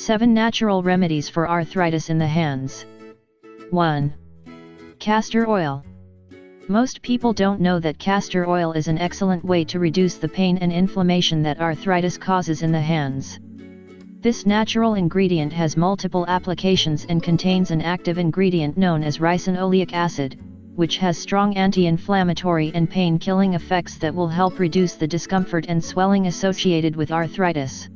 7 Natural Remedies for Arthritis in the Hands. 1. Castor oil. Most people don't know that castor oil is an excellent way to reduce the pain and inflammation that arthritis causes in the hands. This natural ingredient has multiple applications and contains an active ingredient known as ricinoleic acid, which has strong anti-inflammatory and pain-killing effects that will help reduce the discomfort and swelling associated with arthritis.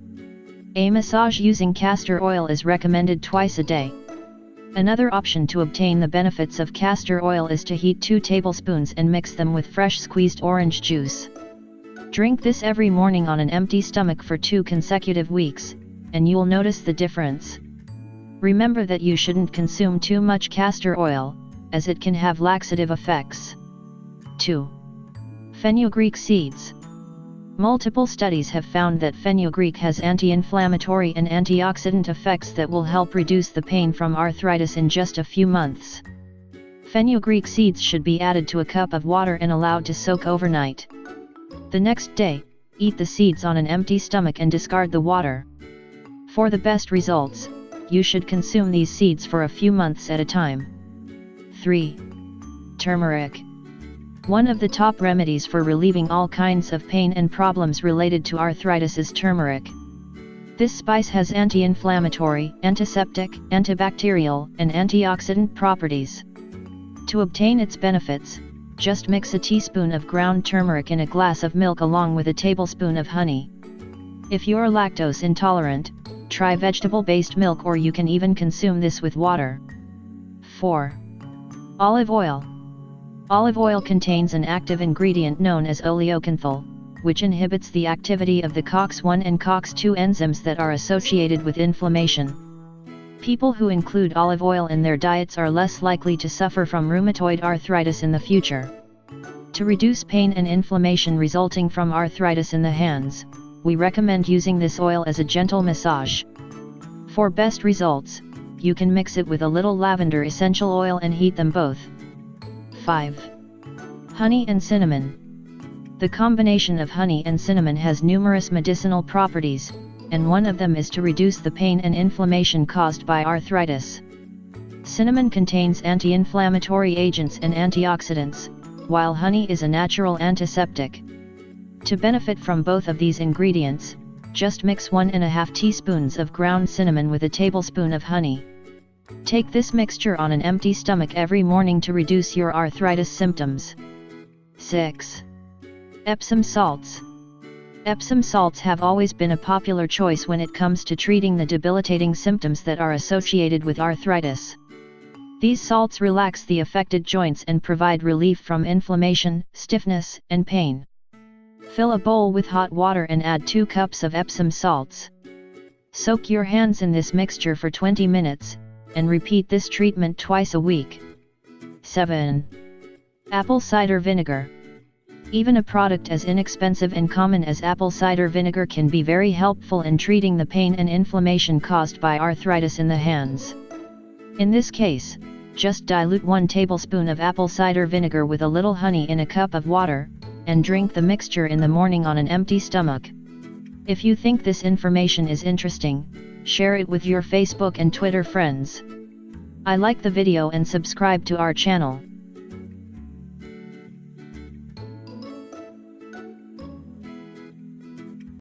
A massage using castor oil is recommended twice a day. Another option to obtain the benefits of castor oil is to heat 2 tablespoons and mix them with fresh squeezed orange juice. Drink this every morning on an empty stomach for 2 consecutive weeks, and you'll notice the difference. Remember that you shouldn't consume too much castor oil, as it can have laxative effects. 2. Fenugreek seeds. Multiple studies have found that fenugreek has anti-inflammatory and antioxidant effects that will help reduce the pain from arthritis in just a few months. Fenugreek seeds should be added to a cup of water and allowed to soak overnight. The next day, eat the seeds on an empty stomach and discard the water. For the best results, you should consume these seeds for a few months at a time. 3. Turmeric. One of the top remedies for relieving all kinds of pain and problems related to arthritis is turmeric. This spice has anti-inflammatory, antiseptic, antibacterial, and antioxidant properties. To obtain its benefits, just mix a teaspoon of ground turmeric in a glass of milk along with a tablespoon of honey. If you're lactose intolerant, try vegetable-based milk, or you can even consume this with water. 4. Olive oil. Olive oil contains an active ingredient known as oleocanthal, which inhibits the activity of the COX-1 and COX-2 enzymes that are associated with inflammation. People who include olive oil in their diets are less likely to suffer from rheumatoid arthritis in the future. To reduce pain and inflammation resulting from arthritis in the hands, we recommend using this oil as a gentle massage. For best results, you can mix it with a little lavender essential oil and heat them both. 5. Honey and cinnamon. The combination of honey and cinnamon has numerous medicinal properties, and one of them is to reduce the pain and inflammation caused by arthritis. Cinnamon contains anti-inflammatory agents and antioxidants, while honey is a natural antiseptic. To benefit from both of these ingredients, just mix 1½ teaspoons of ground cinnamon with a tablespoon of honey. Take this mixture on an empty stomach every morning to reduce your arthritis symptoms. 6. Epsom salts. Epsom salts have always been a popular choice when it comes to treating the debilitating symptoms that are associated with arthritis. These salts relax the affected joints and provide relief from inflammation, stiffness, and pain. Fill a bowl with hot water and add 2 cups of Epsom salts. Soak your hands in this mixture for 20 minutes, and repeat this treatment twice a week. 7. Apple cider vinegar. Even a product as inexpensive and common as apple cider vinegar can be very helpful in treating the pain and inflammation caused by arthritis in the hands. In this case, just dilute 1 tablespoon of apple cider vinegar with a little honey in a cup of water, and drink the mixture in the morning on an empty stomach. If you think this information is interesting, share it with your Facebook and Twitter friends. I like the video and subscribe to our channel.